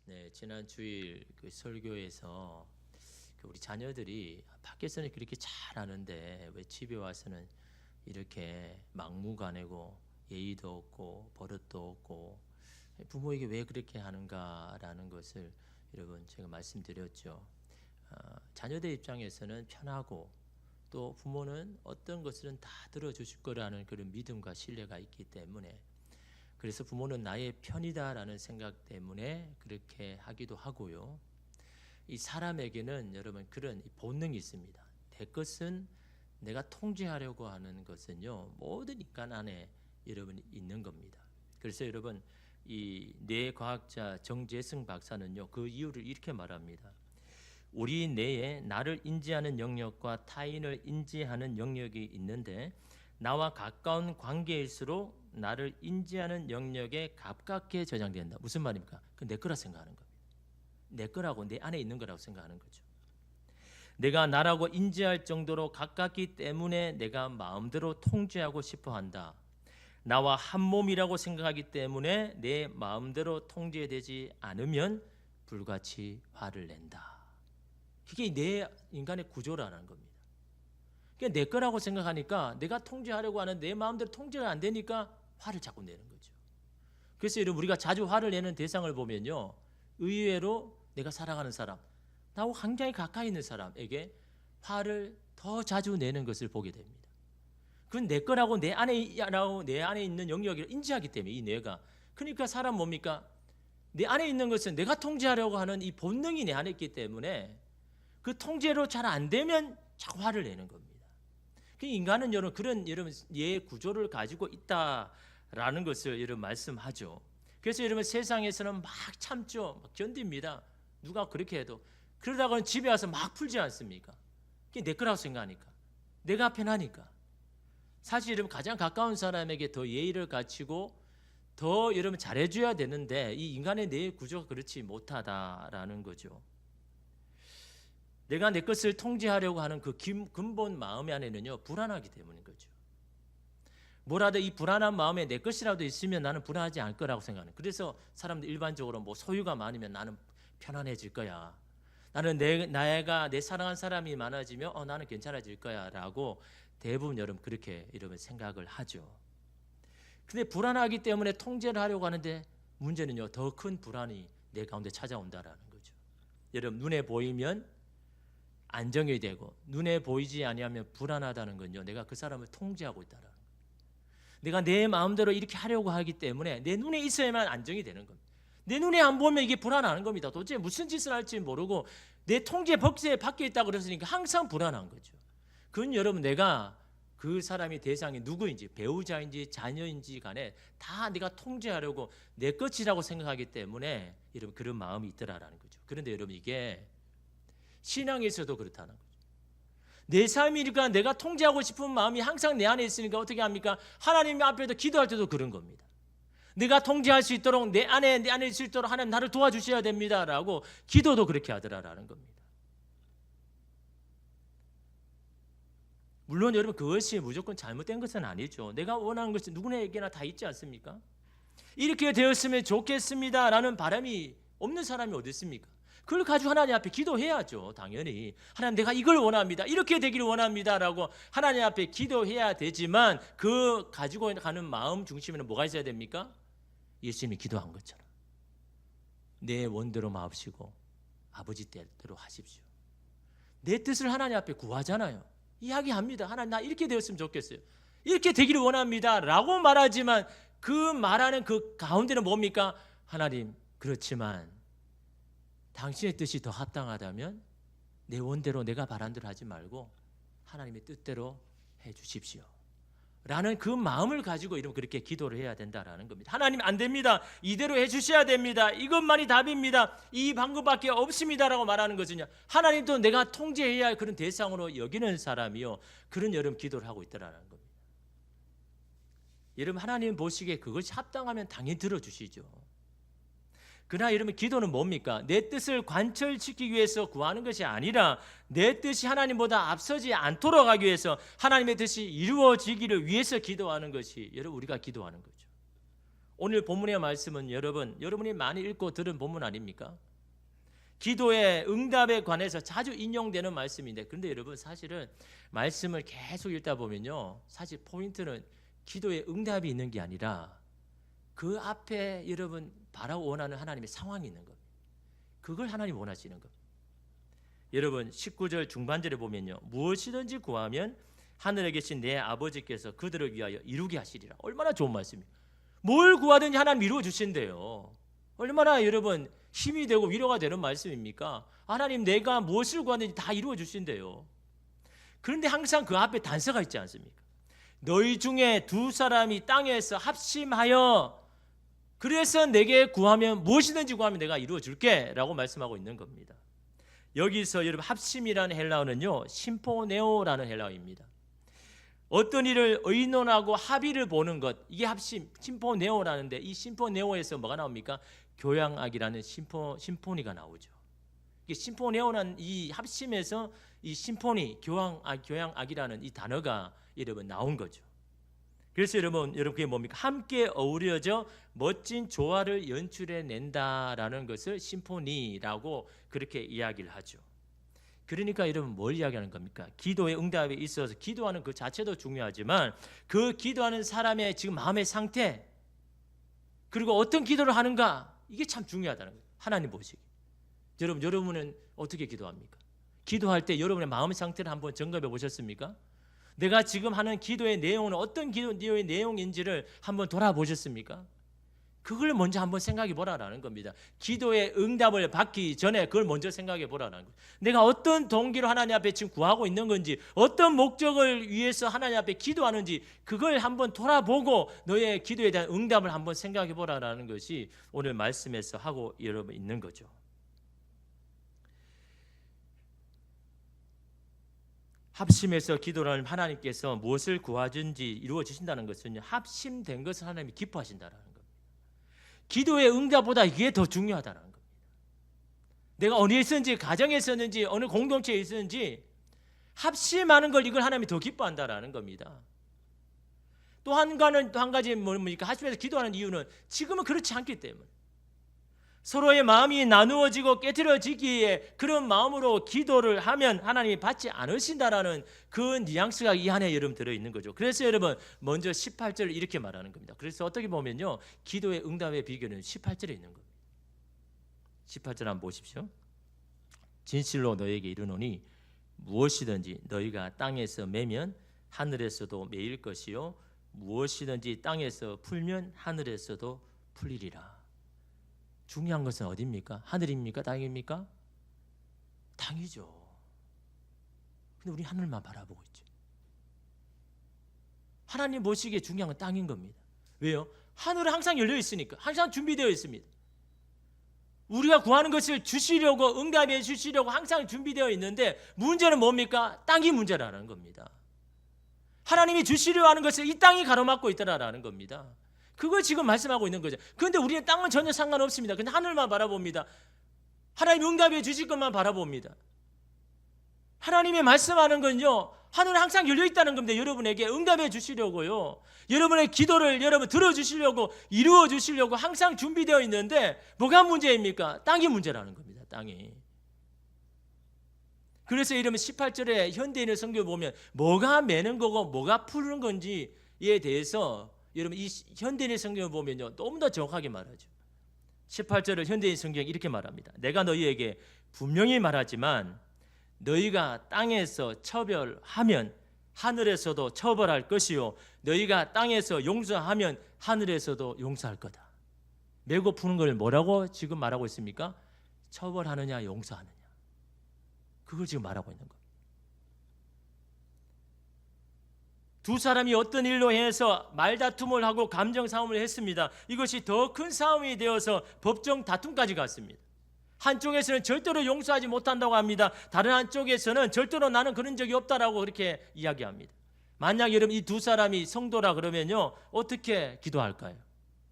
네, 지난 주일 그 설교에서 우리 자녀들이 밖에서는 그렇게 잘하는데 왜 집에 와서는 이렇게 막무가내고 예의도 없고 버릇도 없고 부모에게 왜 그렇게 하는가라는 것을 여러분 제가 말씀드렸죠. 자녀들 입장에서는 편하고 또 부모는 어떤 것들은 다 들어주실 거라는 그런 믿음과 신뢰가 있기 때문에, 그래서 부모는 나의 편이다라는 생각 때문에 그렇게 하기도 하고요. 이 사람에게는 여러분 그런 본능이 있습니다. 내 것은 내가 통제하려고 하는 것은요, 모든 인간 안에 여러분 있는 겁니다. 그래서 여러분 이 뇌과학자 정재승 박사는요, 그 이유를 이렇게 말합니다. 우리 뇌에 나를 인지하는 영역과 타인을 인지하는 영역이 있는데, 나와 가까운 관계일수록 나를 인지하는 영역에 가깝게 저장된다. 무슨 말입니까? 그 내 거라 생각하는 겁니다. 내 거라고, 내 안에 있는 거라고 생각하는 거죠. 내가 나라고 인지할 정도로 가깝기 때문에 내가 마음대로 통제하고 싶어 한다. 나와 한 몸이라고 생각하기 때문에 내 마음대로 통제되지 않으면 불같이 화를 낸다. 그게 내 인간의 구조라는 겁니다. 그러니까 내 거라고 생각하니까 내가 통제하려고 하는 내 마음대로 통제가 안 되니까 화를 자꾸 내는 거죠. 그래서 여러분 우리가 자주 화를 내는 대상을 보면요, 의외로 내가 사랑하는 사람, 나하고 굉장히 가까이 있는 사람에게 화를 더 자주 내는 것을 보게 됩니다. 그건 내 거라고 내 안에 있는 영역을 인지하기 때문에, 이 뇌가. 그러니까 사람 뭡니까? 내 안에 있는 것은 내가 통제하려고 하는 이 본능이 내 안에 있기 때문에 그 통제로 잘 안 되면 자꾸 화를 내는 겁니다. 인간은 여러분 그런 여러분 예 구조를 가지고 있다라는 것을 여러분 말씀하죠. 그래서 여러분 세상에서는 막 참죠, 막 견딥니다. 누가 그렇게 해도. 그러다가는 집에 와서 막 풀지 않습니까? 그게 내 거라고 생각하니까, 내가 편하니까. 사실 여러분 가장 가까운 사람에게 더 예의를 갖추고 더 여러분 잘해줘야 되는데, 이 인간의 뇌 구조가 그렇지 못하다라는 거죠. 내가 내 것을 통제하려고 하는 그 근본 마음 안에는요, 불안하기 때문인 거죠. 뭐라도 이 불안한 마음에 내 것이라도 있으면 나는 불안하지 않을 거라고 생각하는. 그래서 사람들 일반적으로 뭐 소유가 많으면 나는 편안해질 거야, 나는 내가 내 사랑한 사람이 많아지면 나는 괜찮아질 거야라고 대부분 여러분 그렇게 여러분 생각을 하죠. 근데 불안하기 때문에 통제를 하려고 하는데, 문제는요, 더 큰 불안이 내 가운데 찾아온다라는 거죠. 여러분 눈에 보이면 안정이 되고 눈에 보이지 아니하면 불안하다는 건요, 내가 그 사람을 통제하고 있다라는 거예요. 내가 내 마음대로 이렇게 하려고 하기 때문에 내 눈에 있어야만 안정이 되는 겁니다. 내 눈에 안 보면 이게 불안한 겁니다. 도대체 무슨 짓을 할지 모르고 내 통제 법제에 밖에 있다고 그랬으니까 항상 불안한 거죠. 그건 여러분 내가 그 사람이 대상이 누구인지, 배우자인지 자녀인지 간에 다 내가 통제하려고 내 것이라고 생각하기 때문에 여러분 그런 마음이 있더라라는 거죠. 그런데 여러분 이게 신앙에서도 그렇다는 거죠. 내 삶이니까 내가 통제하고 싶은 마음이 항상 내 안에 있으니까 어떻게 합니까? 하나님 앞에도 기도할 때도 그런 겁니다. 내가 통제할 수 있도록 내 안에 있을 수 있도록 하나님 나를 도와주셔야 됩니다라고 기도도 그렇게 하더라라는 겁니다. 물론 여러분 그것이 무조건 잘못된 것은 아니죠. 내가 원하는 것이 누구에게나 다 있지 않습니까? 이렇게 되었으면 좋겠습니다라는 바람이 없는 사람이 어디 있습니까? 그걸 가지고 하나님 앞에 기도해야죠. 당연히 하나님 내가 이걸 원합니다, 이렇게 되기를 원합니다라고 하나님 앞에 기도해야 되지만, 그 가지고 가는 마음 중심에는 뭐가 있어야 됩니까? 예수님이 기도한 것처럼 내 원대로 마옵시고 아버지 뜻대로 하십시오. 내 뜻을 하나님 앞에 구하잖아요. 이야기합니다. 하나님 나 이렇게 되었으면 좋겠어요, 이렇게 되기를 원합니다 라고 말하지만, 그 말하는 그 가운데는 뭡니까? 하나님 그렇지만 당신의 뜻이 더 합당하다면 내 원대로 내가 바란 대로 하지 말고 하나님의 뜻대로 해 주십시오 라는 그 마음을 가지고 이러면 그렇게 기도를 해야 된다라는 겁니다. 하나님 안 됩니다, 이대로 해 주셔야 됩니다, 이것만이 답입니다, 이 방법밖에 없습니다라고 말하는 것은요, 하나님도 내가 통제해야 할 그런 대상으로 여기는 사람이요, 그런 여러분 기도를 하고 있더라는 겁니다. 여러분 하나님 보시기에 그것이 합당하면 당연히 들어주시죠. 그러나 여러분 기도는 뭡니까? 내 뜻을 관철시키기 위해서 구하는 것이 아니라 내 뜻이 하나님보다 앞서지 않도록 하기 위해서, 하나님의 뜻이 이루어지기를 위해서 기도하는 것이 여러분 우리가 기도하는 거죠. 오늘 본문의 말씀은 여러분이 많이 읽고 들은 본문 아닙니까? 기도의 응답에 관해서 자주 인용되는 말씀인데, 그런데 여러분 사실은 말씀을 계속 읽다 보면요, 사실 포인트는 기도의 응답이 있는 게 아니라 그 앞에 여러분 바라고 원하는 하나님의 상황이 있는 겁니다. 그걸 하나님 원하시는 겁니다. 여러분 19절 중반절에 보면요, 무엇이든지 구하면 하늘에 계신 내 아버지께서 그들을 위하여 이루게 하시리라. 얼마나 좋은 말씀이에요. 뭘 구하든지 하나님 이루어 주신대요. 얼마나 여러분 힘이 되고 위로가 되는 말씀입니까? 하나님 내가 무엇을 구하든지 다 이루어 주신대요. 그런데 항상 그 앞에 단서가 있지 않습니까? 너희 중에 두 사람이 땅에서 합심하여 그래서 내게 구하면 무엇이든지 구하면 내가 이루어 줄게 라고 말씀하고 있는 겁니다. 여기서 여러분 합심이라는 헬라어는요, 심포네오라는 헬라어입니다. 어떤 일을 의논하고 합의를 보는 것, 이게 합심, 심포네오라는데, 이 심포네오에서 뭐가 나옵니까? 교양악이라는 심포니가 나오죠. 이게 심포네오라는 이 합심에서 이 심포니, 교양악이라는 이 단어가 여러분 나온 거죠. 그래서 여러분 그게 뭡니까? 함께 어우러져 멋진 조화를 연출해 낸다라는 것을 심포니라고 그렇게 이야기를 하죠. 그러니까 여러분 뭘 이야기하는 겁니까? 기도의 응답에 있어서 기도하는 그 자체도 중요하지만 그 기도하는 사람의 지금 마음의 상태, 그리고 어떤 기도를 하는가, 이게 참 중요하다는 거예요. 하나님 보시기. 여러분은 어떻게 기도합니까? 기도할 때 여러분의 마음의 상태를 한번 점검해 보셨습니까? 내가 지금 하는 기도의 내용은 어떤 기도의 내용인지를 한번 돌아보셨습니까? 그걸 먼저 한번 생각해 보라라는 겁니다. 기도의 응답을 받기 전에 그걸 먼저 생각해 보라라는 거예요. 내가 어떤 동기로 하나님 앞에 지금 구하고 있는 건지, 어떤 목적을 위해서 하나님 앞에 기도하는지, 그걸 한번 돌아보고 너의 기도에 대한 응답을 한번 생각해 보라라는 것이 오늘 말씀에서 하고 여러분 있는 거죠. 합심해서 기도를 하나님께서 무엇을 구하든지 이루어 주신다는 것은 합심된 것을 하나님이 기뻐하신다는 겁니다. 기도의 응답보다 이게 더 중요하다는 겁니다. 내가 어디에 있었는지, 가정에 있었는지, 어느 공동체에 있었는지 합심하는 걸, 이걸 하나님이 더 기뻐한다는 겁니다. 또 한 가지 뭡니까? 합심해서 기도하는 이유는 지금은 그렇지 않기 때문에, 서로의 마음이 나누어지고 깨트려지기에 그런 마음으로 기도를 하면 하나님이 받지 않으신다라는 그 뉘앙스가 이 안에 여러분 들어있는 거죠. 그래서 여러분 먼저 18절을 이렇게 말하는 겁니다. 그래서 어떻게 보면요, 기도의 응답의 비결은 18절에 있는 겁니다. 18절 한번 보십시오. 진실로 너에게 이르노니 무엇이든지 너희가 땅에서 매면 하늘에서도 매일 것이요 무엇이든지 땅에서 풀면 하늘에서도 풀리리라. 중요한 것은 어디입니까? 하늘입니까? 땅입니까? 땅이죠. 근데 우리 하늘만 바라보고 있죠. 하나님 보시기에 중요한 건 땅인 겁니다. 왜요? 하늘은 항상 열려 있으니까, 항상 준비되어 있습니다. 우리가 구하는 것을 주시려고, 응답해 주시려고 항상 준비되어 있는데, 문제는 뭡니까? 땅이 문제라는 겁니다. 하나님이 주시려 하는 것을 이 땅이 가로막고 있다라는 겁니다. 그걸 지금 말씀하고 있는 거죠. 그런데 우리는 땅은 전혀 상관없습니다. 근데 하늘만 바라봅니다. 하나님 응답해 주실 것만 바라봅니다. 하나님이 말씀하는 건요, 하늘은 항상 열려 있다는 겁니다. 여러분에게 응답해 주시려고요, 여러분의 기도를 여러분 들어주시려고, 이루어 주시려고 항상 준비되어 있는데, 뭐가 문제입니까? 땅이 문제라는 겁니다. 땅이. 그래서 이러면 18절에 현대인의 성경을 보면 뭐가 매는 거고 뭐가 푸는 건지에 대해서 여러분 이 현대인의 성경을 보면요, 너무 더 정확하게 말하죠. 18절을 현대인 성경이 이렇게 말합니다. 내가 너희에게 분명히 말하지만 너희가 땅에서 처벌하면 하늘에서도 처벌할 것이요 너희가 땅에서 용서하면 하늘에서도 용서할 거다. 매고 푸는 걸 뭐라고 지금 말하고 있습니까? 처벌하느냐 용서하느냐, 그걸 지금 말하고 있는 겁니다. 두 사람이 어떤 일로 해서 말다툼을 하고 감정 싸움을 했습니다. 이것이 더 큰 싸움이 되어서 법정 다툼까지 갔습니다. 한쪽에서는 절대로 용서하지 못한다고 합니다. 다른 한쪽에서는 절대로 나는 그런 적이 없다라고 그렇게 이야기합니다. 만약 여러분 이 두 사람이 성도라 그러면요, 어떻게 기도할까요?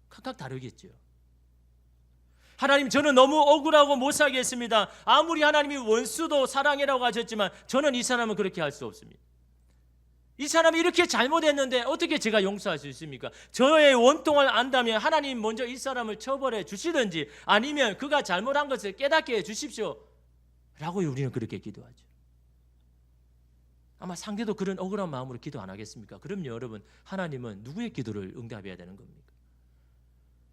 각각 다르겠죠. 하나님, 저는 너무 억울하고 못 살겠습니다. 아무리 하나님이 원수도 사랑해라고 하셨지만 저는 이 사람은 그렇게 할 수 없습니다. 이 사람이 이렇게 잘못했는데 어떻게 제가 용서할 수 있습니까? 저의 원통을 안다면 하나님 먼저 이 사람을 처벌해 주시든지 아니면 그가 잘못한 것을 깨닫게 해 주십시오 라고 우리는 그렇게 기도하죠. 아마 상대도 그런 억울한 마음으로 기도 안 하겠습니까? 그럼요. 여러분, 하나님은 누구의 기도를 응답해야 되는 겁니까?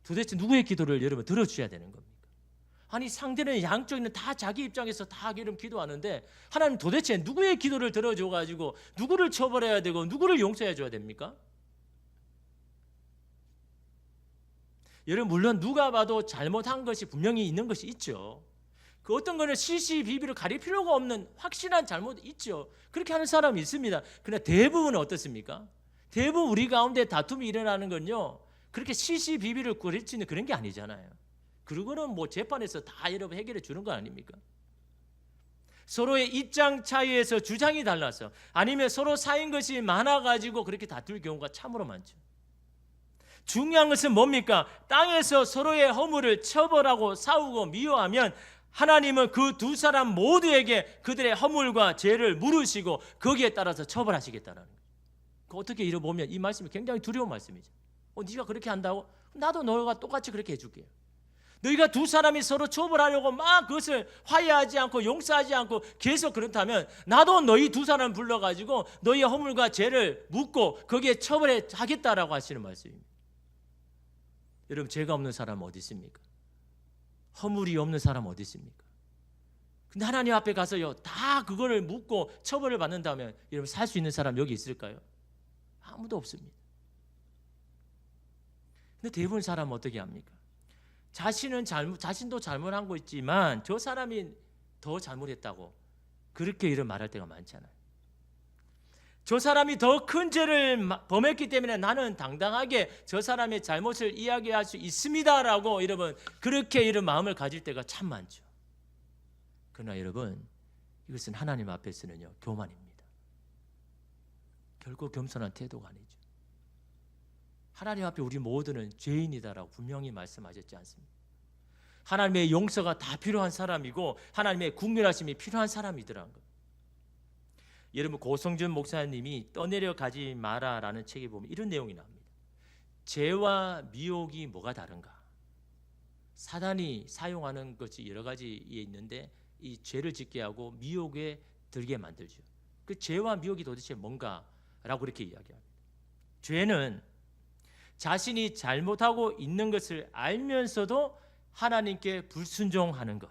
도대체 누구의 기도를 여러분 들어주셔야 되는 겁니까? 아니, 상대는 양쪽에는 다 자기 입장에서 다 이런 기도하는데 하나님 도대체 누구의 기도를 들어줘가지고 누구를 처벌해야 되고 누구를 용서해 줘야 됩니까? 여러분, 물론 누가 봐도 잘못한 것이 분명히 있는 것이 있죠. 그 어떤 거는 시시비비로 가릴 필요가 없는 확실한 잘못 있죠. 그렇게 하는 사람이 있습니다. 그러나 대부분은 어떻습니까? 대부분 우리 가운데 다툼이 일어나는 건요, 그렇게 시시비비를 가르치는 그런 게 아니잖아요. 그러고는 뭐 재판에서 다 여러분 해결해 주는 거 아닙니까? 서로의 입장 차이에서 주장이 달라서 아니면 서로 쌓인 것이 많아가지고 그렇게 다툴 경우가 참으로 많죠. 중요한 것은 뭡니까? 땅에서 서로의 허물을 처벌하고 싸우고 미워하면 하나님은 그 두 사람 모두에게 그들의 허물과 죄를 물으시고 거기에 따라서 처벌하시겠다는 거예요. 어떻게 이뤄보면 이 말씀이 굉장히 두려운 말씀이죠. 네가 그렇게 한다고? 나도 너가 똑같이 그렇게 해줄게요. 너희가 두 사람이 서로 처벌하려고 막 그것을 화해하지 않고 용서하지 않고 계속 그렇다면 나도 너희 두 사람 불러가지고 너희의 허물과 죄를 묻고 거기에 처벌해 하겠다라고 하시는 말씀입니다. 여러분, 죄가 없는 사람 어디 있습니까? 허물이 없는 사람 어디 있습니까? 근데 하나님 앞에 가서요 다 그거를 묻고 처벌을 받는다면 여러분, 살 수 있는 사람 여기 있을까요? 아무도 없습니다. 근데 대부분 사람은 어떻게 합니까? 자신도 잘못한 거 있지만 저 사람이 더 잘못했다고 그렇게 이런 말할 때가 많잖아요. 저 사람이 더 큰 죄를 범했기 때문에 나는 당당하게 저 사람의 잘못을 이야기할 수 있습니다라고 여러분 그렇게 이런 마음을 가질 때가 참 많죠. 그러나 여러분, 이것은 하나님 앞에서는요 교만입니다. 결코 겸손한 태도가 아니죠. 하나님 앞에 우리 모두는 죄인이다라고 분명히 말씀하셨지 않습니까? 하나님의 용서가 다 필요한 사람이고 하나님의 국률하심이 필요한 사람이더라는 거예요. 여러분, 고성준 목사님이 떠내려 가지 마라라는 책에 보면 이런 내용이 나옵니다. 죄와 미혹이 뭐가 다른가? 사단이 사용하는 것이 여러 가지에 있는데 이 죄를 짓게 하고 미혹에 들게 만들죠. 그 죄와 미혹이 도대체 뭔가라고 그렇게 이야기합니다. 죄는 자신이 잘못하고 있는 것을 알면서도 하나님께 불순종하는 것,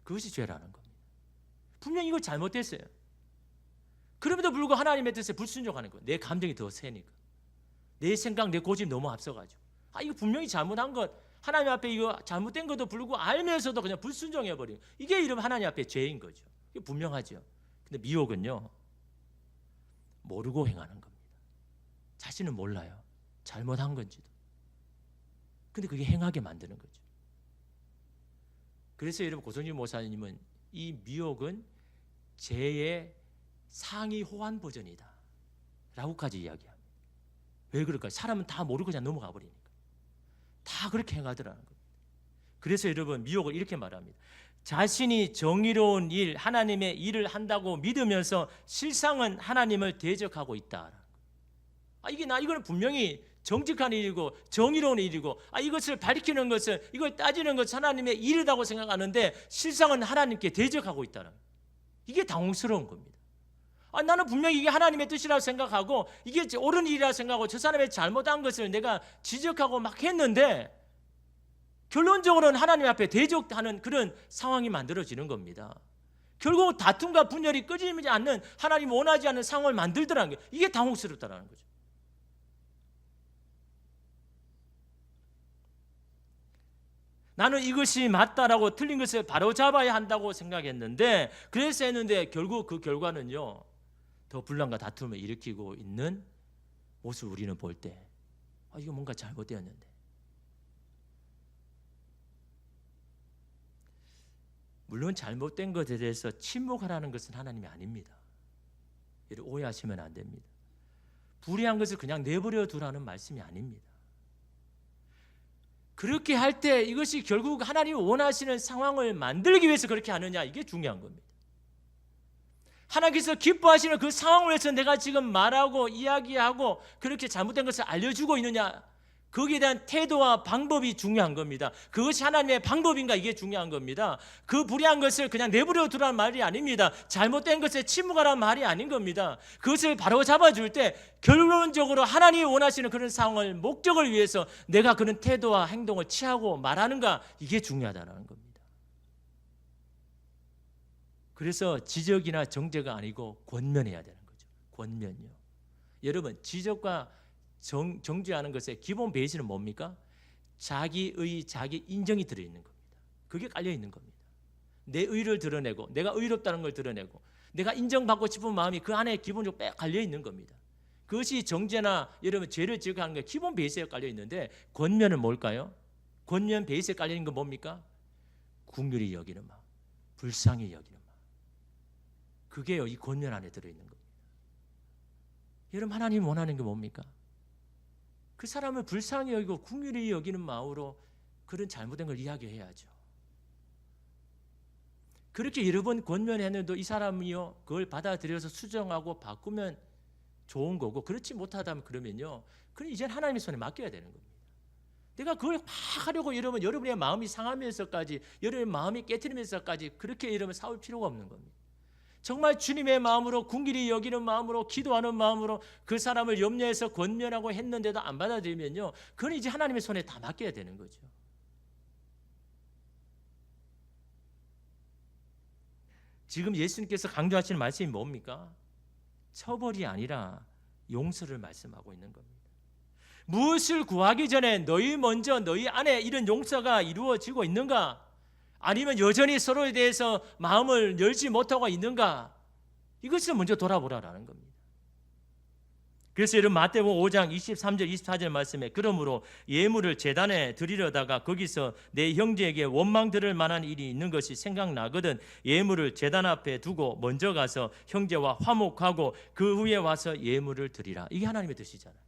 그것이 죄라는 겁니다. 분명히 이거 잘못됐어요. 그럼에도 불구하고 하나님의 뜻에 불순종하는 것, 내 감정이 더 세니까, 내 생각, 내 고집이 너무 앞서가지고 이거 분명히 잘못한 것, 하나님 앞에 이거 잘못된 것도 불구하고 알면서도 그냥 불순종해버리는, 이게 이름 하나님 앞에 죄인 거죠. 이게 분명하죠. 근데 미혹은요 모르고 행하는 겁니다. 자신은 몰라요, 잘못한 건지도. 근데 그게 행하게 만드는 거죠. 그래서 여러분, 고성준 목사님은 이 미혹은 죄의 상위 호환 버전이다 라고까지 이야기합니다. 왜 그럴까요? 사람은 다 모르고 그냥 넘어가 버리니까 다 그렇게 행하더라는 겁니다. 그래서 여러분, 미혹을 이렇게 말합니다. 자신이 정의로운 일, 하나님의 일을 한다고 믿으면서 실상은 하나님을 대적하고 있다. 이거는 분명히 정직한 일이고 정의로운 일이고 이것을 밝히는 것은, 이걸 따지는 것은 하나님의 일이라고 생각하는데 실상은 하나님께 대적하고 있다는, 이게 당혹스러운 겁니다. 나는 분명히 이게 하나님의 뜻이라고 생각하고 이게 옳은 일이라고 생각하고 저 사람의 잘못한 것을 내가 지적하고 막 했는데 결론적으로는 하나님 앞에 대적하는 그런 상황이 만들어지는 겁니다. 결국 다툼과 분열이 끊이지 않는, 하나님 원하지 않는 상황을 만들더라는 거예요. 이게 당혹스럽다는 거죠. 나는 이것이 맞다라고 틀린 것을 바로 잡아야 한다고 생각했는데, 그래서 했는데 결국 그 결과는요 더 분란과 다툼을 일으키고 있는 모습을 우리는 볼 때 이거 뭔가 잘못되었는데, 물론 잘못된 것에 대해서 침묵하라는 것은 하나님이 아닙니다. 이를 오해하시면 안 됩니다. 불의한 것을 그냥 내버려 두라는 말씀이 아닙니다. 그렇게 할 때 이것이 결국 하나님이 원하시는 상황을 만들기 위해서 그렇게 하느냐, 이게 중요한 겁니다. 하나님께서 기뻐하시는 그 상황을 위해서 내가 지금 말하고 이야기하고 그렇게 잘못된 것을 알려주고 있느냐, 거기에 대한 태도와 방법이 중요한 겁니다. 그것이 하나님의 방법인가, 이게 중요한 겁니다. 그 불의한 것을 그냥 내버려 두라는 말이 아닙니다. 잘못된 것에 침묵하라는 말이 아닌 겁니다. 그것을 바로 잡아줄 때 결론적으로 하나님이 원하시는 그런 상황을, 목적을 위해서 내가 그런 태도와 행동을 취하고 말하는가, 이게 중요하다는 겁니다. 그래서 지적이나 정죄가 아니고 권면해야 되는 거죠. 권면요. 여러분, 지적과 정죄하는 것의 기본 베이스는 뭡니까? 자기의 자기 인정이 들어있는 겁니다. 그게 깔려있는 겁니다. 내 의를 드러내고 내가 의롭다는 걸 드러내고 내가 인정받고 싶은 마음이 그 안에 기본적으로 빽 깔려있는 겁니다. 그것이 정죄나 여러분 죄를 지적하는 게 기본 베이스에 깔려있는데, 권면은 뭘까요? 권면 베이스에 깔려있는 건 뭡니까? 긍휼히 여기는 마음, 불쌍히 여기는 마음. 그게요, 이 권면 안에 들어있는 겁니다. 여러분, 하나님이 원하는 게 뭡니까? 그 사람을 불쌍히 여기고 긍휼히 여기는 마음으로 그런 잘못된 걸 이야기해야죠. 그렇게 여러 번 권면했는데도 이 사람이요, 그걸 받아들여서 수정하고 바꾸면 좋은 거고, 그렇지 못하다면 그러면요, 그럼 이제 하나님의 손에 맡겨야 되는 겁니다. 내가 그걸 막 하려고 여러분의 마음이 상하면서까지, 여러분의 마음이 깨트리면서까지 그렇게 여러분 싸울 필요가 없는 겁니다. 정말 주님의 마음으로, 긍휼히 여기는 마음으로, 기도하는 마음으로 그 사람을 염려해서 권면하고 했는데도 안 받아들이면요, 그건 이제 하나님의 손에 다 맡겨야 되는 거죠. 지금 예수님께서 강조하시는 말씀이 뭡니까? 처벌이 아니라 용서를 말씀하고 있는 겁니다. 무엇을 구하기 전에 너희 먼저 너희 안에 이런 용서가 이루어지고 있는가? 아니면 여전히 서로에 대해서 마음을 열지 못하고 있는가? 이것을 먼저 돌아보라라는 겁니다. 그래서 여러분, 마태복음 5장 23절 24절 말씀에 그러므로 예물을 제단에 드리려다가 거기서 내 형제에게 원망 들을 만한 일이 있는 것이 생각나거든 예물을 제단 앞에 두고 먼저 가서 형제와 화목하고 그 후에 와서 예물을 드리라. 이게 하나님의 뜻이잖아요.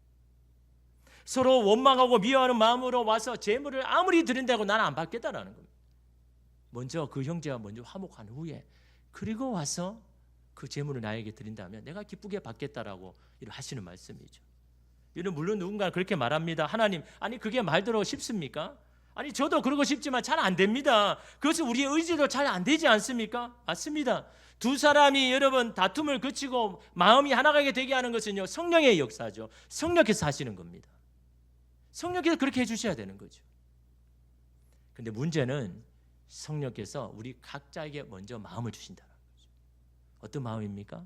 서로 원망하고 미워하는 마음으로 와서 제물을 아무리 드린다고 나는 안 받겠다라는 겁니다. 먼저 그 형제와 먼저 화목한 후에, 그리고 와서 그 제물을 나에게 드린다면 내가 기쁘게 받겠다라고 하시는 말씀이죠. 이는 물론 누군가 그렇게 말합니다. 하나님, 아니 그게 말대로 쉽습니까? 아니 저도 그러고 싶지만 잘 안 됩니다. 그것은 우리의 의지도 잘 안 되지 않습니까? 맞습니다. 두 사람이 여러분 다툼을 그치고 마음이 하나가 되게 하는 것은요, 성령의 역사죠. 성령께서 하시는 겁니다. 성령께서 그렇게 해주셔야 되는 거죠. 근데 문제는 성령께서 우리 각자에게 먼저 마음을 주신다는 거죠. 어떤 마음입니까?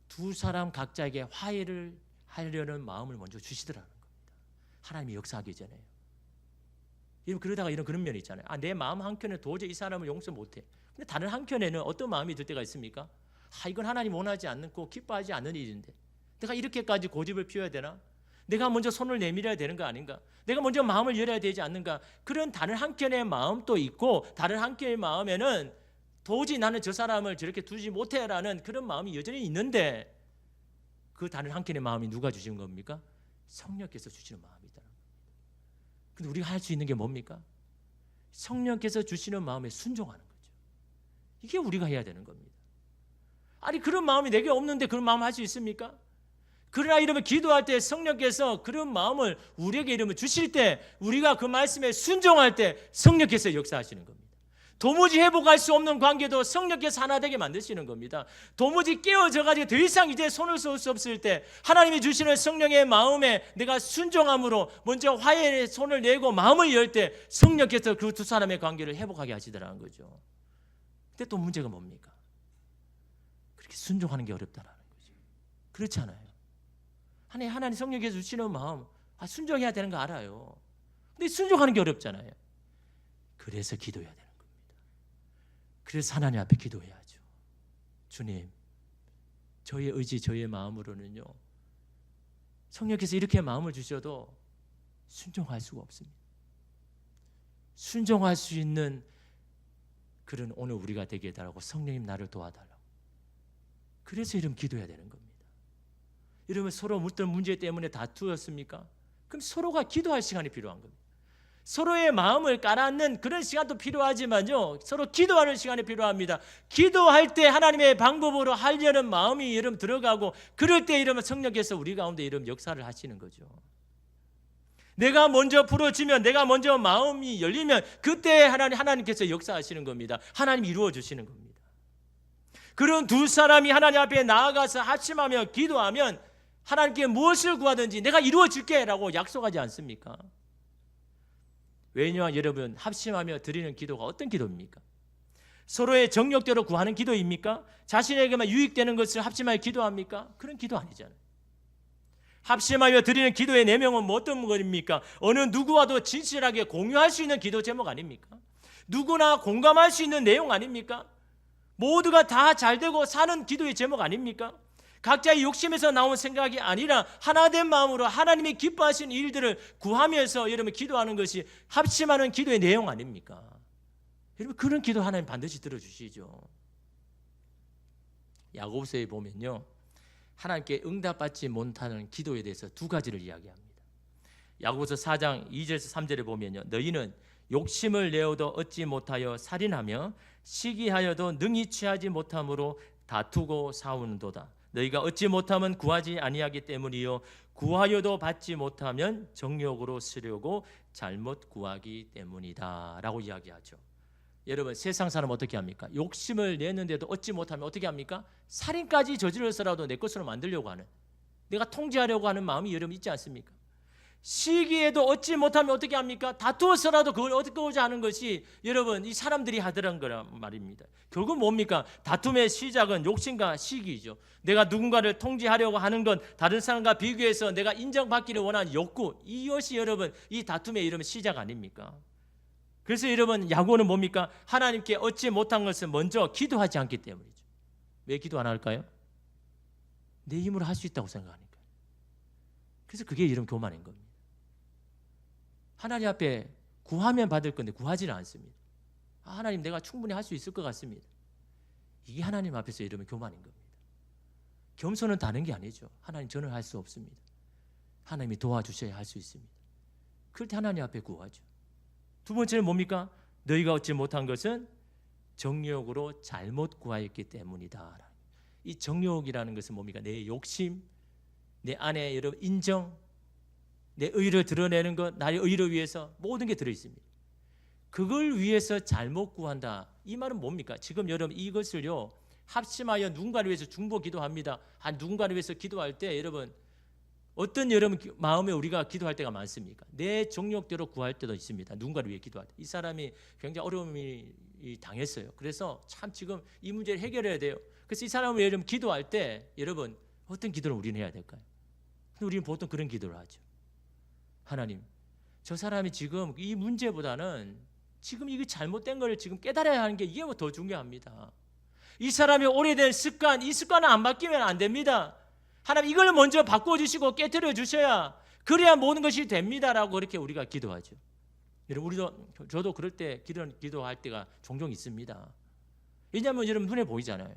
두 사람 각자에게 화해를 하려는 마음을 먼저 주시더라는 겁니다. 하나님이 역사하기 전에요. 그러다가 그런 면이 있잖아요. 내 마음 한켠에 도저히 이 사람을 용서 못해. 근데 다른 한켠에는 어떤 마음이 들 때가 있습니까? 이건 하나님 원하지 않고 기뻐하지 않는 일인데 내가 이렇게까지 고집을 피워야 되나? 내가 먼저 손을 내밀어야 되는 거 아닌가? 내가 먼저 마음을 열어야 되지 않는가? 그런 다른 한켠의 마음도 있고, 다른 한켠의 마음에는 도저히 나는 저 사람을 저렇게 두지 못해라는 그런 마음이 여전히 있는데, 그 다른 한켠의 마음이 누가 주신 겁니까? 성령께서 주시는 마음이다. 근데 우리가 할 수 있는 게 뭡니까? 성령께서 주시는 마음에 순종하는 거죠. 이게 우리가 해야 되는 겁니다. 아니 그런 마음이 내게 없는데 그런 마음 할 수 있습니까? 그러나 이러면 기도할 때 성령께서 그런 마음을 우리에게 이러면 주실 때, 우리가 그 말씀에 순종할 때 성령께서 역사하시는 겁니다. 도무지 회복할 수 없는 관계도 성령께서 하나 되게 만드시는 겁니다. 도무지 깨어져가지고 더 이상 이제 손을 쏠 수 없을 때 하나님이 주시는 성령의 마음에 내가 순종함으로 먼저 화해의 손을 내고 마음을 열 때 성령께서 그 두 사람의 관계를 회복하게 하시더라는 거죠. 근데 또 문제가 뭡니까? 그렇게 순종하는 게 어렵다는 거죠. 그렇지 않아요? 하나님 성령께서 주시는 마음, 순종해야 되는 거 알아요. 근데 순종하는 게 어렵잖아요. 그래서 기도해야 되는 겁니다. 그래서 하나님 앞에 기도해야죠. 주님, 저의 의지, 저의 마음으로는요, 성령께서 이렇게 마음을 주셔도 순종할 수가 없습니다. 순종할 수 있는 그런 오늘 우리가 되게 해달라고, 성령님 나를 도와달라고. 그래서 이런 기도해야 되는 겁니다. 이러면 서로 어떤 문제 때문에 다투었습니까? 그럼 서로가 기도할 시간이 필요한 겁니다. 서로의 마음을 깔아앉는 그런 시간도 필요하지만요, 서로 기도하는 시간이 필요합니다. 기도할 때 하나님의 방법으로 하려는 마음이 여러분 들어가고, 그럴 때 이러면 성령께서 우리 가운데 이런 역사를 하시는 거죠. 내가 먼저 풀어지면, 내가 먼저 마음이 열리면 그때 하나님께서 역사하시는 겁니다. 하나님이 이루어 주시는 겁니다. 그런 두 사람이 하나님 앞에 나아가서 합심하며 기도하면 하나님께 무엇을 구하든지 내가 이루어 줄게 라고 약속하지 않습니까? 왜냐 여러분, 합심하며 드리는 기도가 어떤 기도입니까? 서로의 정욕대로 구하는 기도입니까? 자신에게만 유익되는 것을 합심하여 기도합니까? 그런 기도 아니잖아요. 합심하여 드리는 기도의 내용은 어떤 것입니까? 어느 누구와도 진실하게 공유할 수 있는 기도 제목 아닙니까? 누구나 공감할 수 있는 내용 아닙니까? 모두가 다 잘되고 사는 기도의 제목 아닙니까? 각자의 욕심에서 나온 생각이 아니라 하나된 마음으로 하나님이 기뻐하시는 일들을 구하면서 여러분 기도하는 것이 합심하는 기도의 내용 아닙니까? 여러분 그런 기도 하나님 반드시 들어주시죠. 야고보서에 보면요, 하나님께 응답받지 못하는 기도에 대해서 두 가지를 이야기합니다. 야고보서 4장 2절에서 3절에 보면요, 너희는 욕심을 내어도 얻지 못하여 살인하며 시기하여도 능히 취하지 못함으로 다투고 싸우는도다. 너희가 얻지 못하면 구하지 아니하기 때문이요, 구하여도 받지 못하면 정욕으로 쓰려고 잘못 구하기 때문이다 라고 이야기하죠. 여러분 세상 사람 어떻게 합니까? 욕심을 내는데도 얻지 못하면 어떻게 합니까? 살인까지 저질러서라도 내 것으로 만들려고 하는, 내가 통제하려고 하는 마음이 여러분 있지 않습니까? 시기에도 얻지 못하면 어떻게 합니까? 다투어서라도 그걸 얻고자 하는 것이 여러분 이 사람들이 하더란 거란 말입니다. 결국 뭡니까? 다툼의 시작은 욕심과 시기이죠. 내가 누군가를 통제하려고 하는 건 다른 사람과 비교해서 내가 인정받기를 원하는 욕구, 이것이 여러분 이 다툼의 이름은 시작 아닙니까? 그래서 여러분 야고보는 뭡니까? 하나님께 얻지 못한 것은 먼저 기도하지 않기 때문이죠. 왜 기도 안 할까요? 내 힘으로 할 수 있다고 생각하니까. 그래서 그게 이런 교만인 겁니다. 하나님 앞에 구하면 받을 건데 구하지는 않습니다. 하나님 내가 충분히 할 수 있을 것 같습니다. 이게 하나님 앞에서 이러면 교만인 겁니다. 겸손은 다른 게 아니죠. 하나님 저는 할 수 없습니다. 하나님이 도와주셔야 할 수 있습니다. 그럴 때 하나님 앞에 구하죠. 두 번째는 뭡니까? 너희가 얻지 못한 것은 정욕으로 잘못 구하였기 때문이다. 이 정욕이라는 것은 뭡니까? 내 욕심, 내 안에 여러분 인정, 내 의를 드러내는 것, 나의 의를 위해서 모든 게 들어있습니다. 그걸 위해서 잘못 구한다. 이 말은 뭡니까? 지금 여러분 이것을요, 합심하여 누군가를 위해서 중보 기도합니다. 누군가를 위해서 기도할 때 여러분 어떤 여러분 마음에 우리가 기도할 때가 많습니까? 내 정욕대로 구할 때도 있습니다. 누군가를 위해 기도할 때. 이 사람이 굉장히 어려움이 당했어요. 그래서 참 지금 이 문제를 해결해야 돼요. 그래서 이 사람을 여러분 기도할 때 여러분 어떤 기도를 우리는 해야 될까요? 우리는 보통 그런 기도를 하죠. 하나님, 저 사람이 지금 이 문제보다는 지금 이게 잘못된 걸 지금 깨달아야 하는 게 이게 더 중요합니다. 이 사람의 오래된 습관, 이 습관은 안 바뀌면 안 됩니다. 하나님 이걸 먼저 바꿔주시고 깨트려 주셔야, 그래야 모든 것이 됩니다라고 그렇게 우리가 기도하죠. 여러분 저도 그럴 때 기도할 때가 종종 있습니다. 왜냐하면 여러분 눈에 보이잖아요.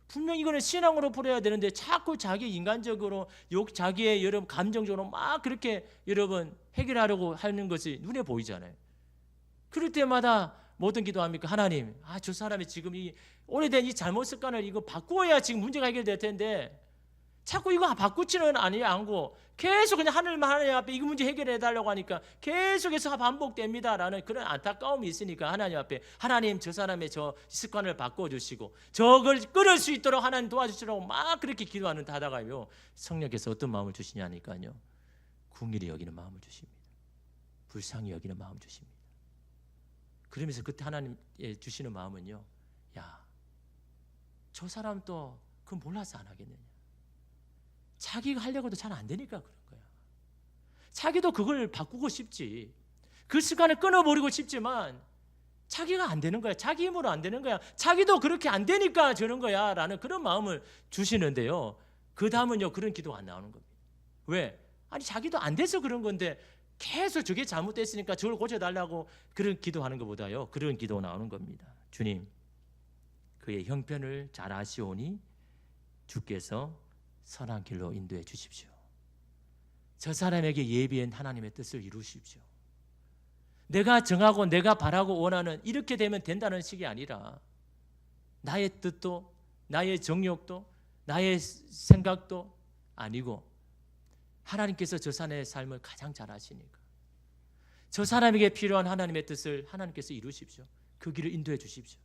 분명히 이거는 신앙으로 풀어야 되는데 자꾸 자기 인간적으로 자기의 여러분 감정적으로 막 그렇게 여러분 해결하려고 하는 것이 눈에 보이잖아요. 그럴 때마다 뭐든 기도합니까? 하나님, 저 사람이 지금 이 오래된 이 잘못 습관을 이거 바꾸어야 지금 문제가 해결될 텐데 자꾸 이거 바꾸지는 않고 계속 그냥 하나님 앞에 이 문제 해결해 달라고 하니까 계속해서 반복됩니다라는 그런 안타까움이 있으니까 하나님 앞에, 하나님 저 사람의 저 습관을 바꿔주시고 저걸 끊을 수 있도록 하나님 도와주시라고 막 그렇게 기도하는 하다가요, 성령께서 어떤 마음을 주시냐니까요, 긍휼히 여기는 마음을 주십니다. 불쌍히 여기는 마음을 주십니다. 그러면서 그때 하나님 주시는 마음은요, 야, 저 사람 또 그건 몰라서 안 하겠느냐. 자기가 하려고 해도 잘 안 되니까 그런 거야. 자기도 그걸 바꾸고 싶지, 그 습관을 끊어버리고 싶지만 자기가 안 되는 거야. 자기 힘으로 안 되는 거야. 자기도 그렇게 안 되니까 저런 거야 라는 그런 마음을 주시는데요, 그 다음은요 그런 기도가 안 나오는 겁니다. 왜? 아니 자기도 안 돼서 그런 건데 계속 저게 잘못됐으니까 저걸 고쳐달라고 그런 기도하는 것보다요, 그런 기도 나오는 겁니다. 주님, 그의 형편을 잘 아시오니 주께서 선한 길로 인도해 주십시오. 저 사람에게 예비한 하나님의 뜻을 이루십시오. 내가 정하고 내가 바라고 원하는 이렇게 되면 된다는 식이 아니라 나의 뜻도 나의 정욕도 나의 생각도 아니고 하나님께서 저 사람의 삶을 가장 잘 아시니까 저 사람에게 필요한 하나님의 뜻을 하나님께서 이루십시오. 그 길을 인도해 주십시오.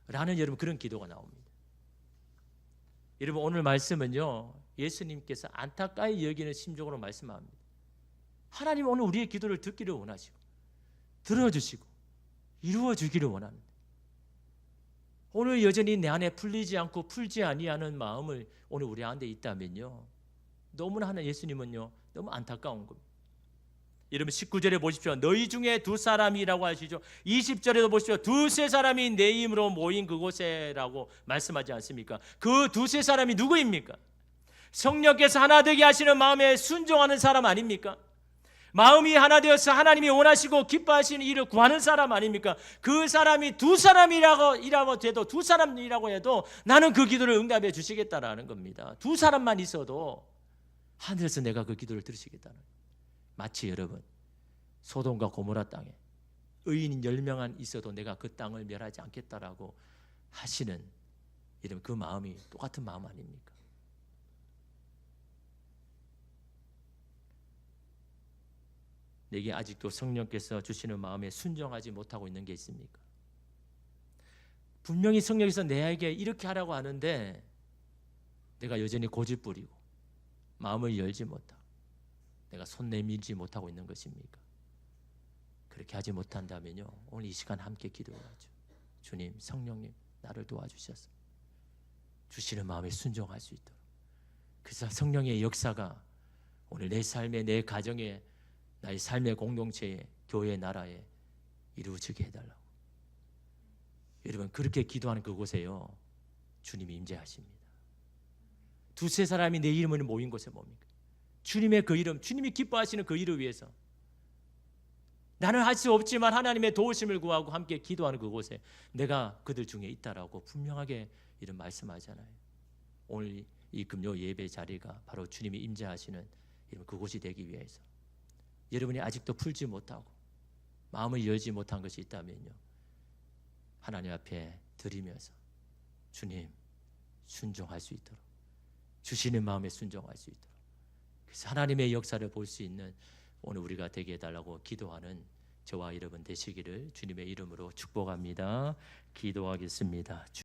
라는 여러분 그런 기도가 나옵니다. 여러분 오늘 말씀은요, 예수님께서 안타까이 여기는 심정으로 말씀합니다. 하나님 오늘 우리의 기도를 듣기를 원하시고 들어주시고 이루어주기를 원합니다. 오늘 여전히 내 안에 풀리지 않고 풀지 아니하는 마음을 오늘 우리 안에 있다면요, 너무나 하는 예수님은요 너무 안타까운 겁니다. 여러분 19절에 보십시오. 너희 중에 두 사람이라고 하시죠. 20절에도 보십시오. 두세 사람이 내 이름으로 모인 그곳에라고 말씀하지 않습니까? 그 두세 사람이 누구입니까? 성령께서 하나 되게 하시는 마음에 순종하는 사람 아닙니까? 마음이 하나 되어서 하나님이 원하시고 기뻐하시는 일을 구하는 사람 아닙니까? 그 사람이 두 사람이라고 해도 두 사람이라고 해도 나는 그 기도를 응답해 주시겠다라는 겁니다. 두 사람만 있어도 하늘에서 내가 그 기도를 들으시겠다는 거예요. 마치 여러분 소돔과 고모라 땅에 의인 10명만 있어도 내가 그 땅을 멸하지 않겠다라고 하시는 이런 그 마음이 똑같은 마음 아닙니까? 내게 아직도 성령께서 주시는 마음에 순종하지 못하고 있는 게 있습니까? 분명히 성령께서 내게 이렇게 하라고 하는데 내가 여전히 고집부리고 마음을 열지 못하고 내가 손 내밀지 못하고 있는 것입니까? 그렇게 하지 못한다면요, 오늘 이 시간 함께 기도하죠. 주님, 성령님 나를 도와주셔서 주시는 마음에 순종할 수 있도록, 그래서 성령의 역사가 오늘 내 삶에, 내 가정에, 나의 삶의 공동체에, 교회 나라에 이루어지게 해달라고. 여러분 그렇게 기도하는 그곳에요 주님이 임재하십니다. 두세 사람이 내 이름을 모인 곳에 뭡니까? 주님의 그 이름, 주님이 기뻐하시는 그 일을 위해서 나는 할 수 없지만 하나님의 도우심을 구하고 함께 기도하는 그곳에 내가 그들 중에 있다라고 분명하게 이런 말씀하잖아요. 오늘 이 금요 예배 자리가 바로 주님이 임재하시는 이런 그곳이 되기 위해서 여러분이 아직도 풀지 못하고 마음을 열지 못한 것이 있다면요, 하나님 앞에 드리면서 주님 순종할 수 있도록, 주시는 마음에 순종할 수 있도록, 그래서 하나님의 역사를 볼 수 있는 오늘 우리가 되게 해달라고 기도하는 저와 여러분 되시기를 주님의 이름으로 축복합니다. 기도하겠습니다.